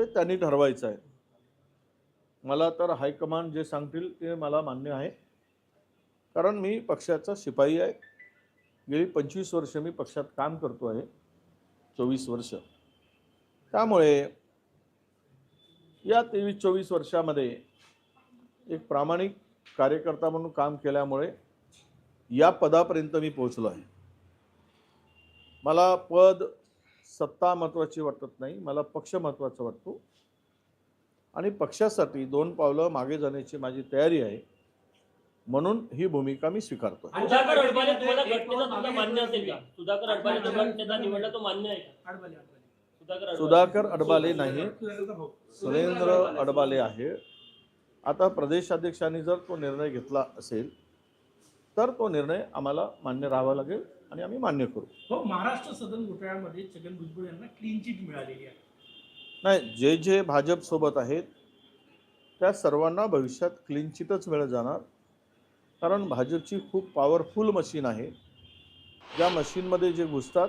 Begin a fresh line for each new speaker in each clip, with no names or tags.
ते त्यांनी ठरवायचं आहे. मला तर हायकमांड जे सांगतील ते मला मान्य आहे, कारण मी पक्षाचा शिपाई आहे. गेली 25 वर्ष मी पक्षात काम करतो आहे, 24 वर्ष. त्यामुळे या 23-24 वर्षामध्ये एक प्रामाणिक कार्यकर्ता म्हणून काम केल्यामुळे या पदापर्यंत मी पोहोचलो आहे. मला पद, सत्ता महत्त्वाची वाटत नाही, मला पक्ष महत्त्वाचा वाटतो आणि पक्षासाठी 2 पावलं मागे जाण्याची माझी तयारी आहे. म्हणून ही भूमिका मी स्वीकारतो.
सुधाकर अडबाले तुम्हाला घटनेचा तुमचा मान्य असेल का? सुधाकर अडबाले जो घटनेचा निवडला तो मान्य आहे का?
सुधाकर अडबाले नाही, सुरेंद्र अडबाले आहे. आता प्रदेशाध्यक्षांनी जर तो निर्णय घेतला असेल तर तो निर्णय आम्हाला मान्य राहावा लागेल आणि आम्ही मान्य करू.
हो, महाराष्ट्र सदन घोटाळ्यामध्ये छगन भुजबळ यांना क्लीन चिट मिळालेली आहे.
नाही, जे जे भाजप सोबत आहेत त्या सर्वांना भविष्यात क्लीन चिटच मिळत जाणार, कारण भाजपची खूप पॉवरफुल मशीन आहे. ज्या मशीनमध्ये जे घुसतात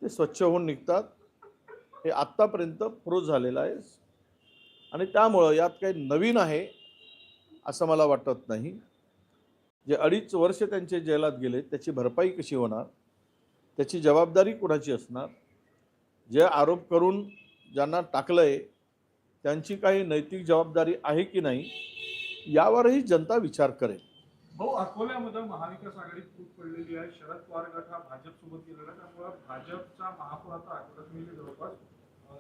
ते स्वच्छ होऊन निघतात. हे आत्तापर्यंत प्रूव्ह झालेलं आहे आणि त्यामुळं यात काही नवीन आहे असं मला वाटत नाही. जे 2.5 वर्ष त्यांचे जेलात गेले त्याची भरपाई कशी होणार, त्याची जबाबदारी कुणाची असणार, जे आरोप करून ज्यांना टाकलं आहे त्यांची काही नैतिक जबाबदारी आहे की नाही यावरही जनता विचार करेल.
भाऊ, अकोल्यामध्ये महाविकास आघाडीत फूट पडलेली आहे. शरद पवार गट हा भाजपसोबत गेलेला, त्यामुळे भाजपचा महापौर आता अकोल्यात म्हणजे जवळपास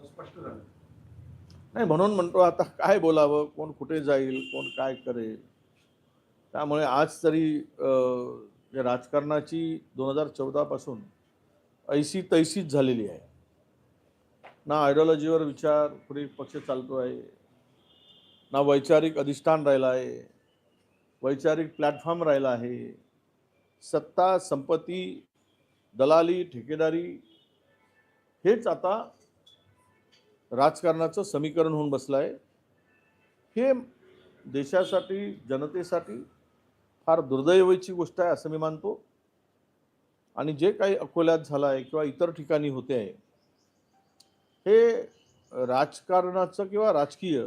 स्पष्ट झालं
नाही. म्हणून म्हणतो आता काय बोलावं, कोण कुठे जाईल, कोण काय करेल. त्यामुळे आज तरी राजकारणाची 2014 पासून ऐशी तैशीच झालेली आहे. ना आयडिओलॉजीवर विचार पुढे पक्ष चालतो आहे, ना वैचारिक अधिष्ठान राहिला आहे, वैचारिक प्लॅटफॉर्म राहिला आहे. सत्ता, संपत्ती, दलाली, ठेकेदारी हेच आता राजकारणाचं समीकरण होऊन बसलं आहे. हे देशासाठी, जनतेसाठी फार दुर्दैवाची गोष्ट आहे असं मी मानतो. आणि जे काही अकोल्यात झालं आहे किंवा इतर ठिकाणी होते आहे हे राजकारणाचं किंवा राजकीय,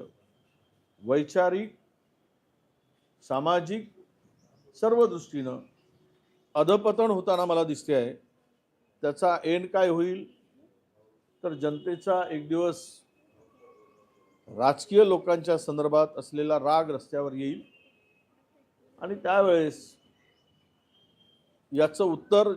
वैचारिक, सामाजिक सर्व दृष्टीनं अधपतन होताना मला दिसते आहे. त्याचा एंड काय होईल तर जनतेचा एक दिवस राजकीय लोकांच्या संदर्भात असलेला राग रस्त्यावर येईल आणि त्यावेळेस याचं उत्तर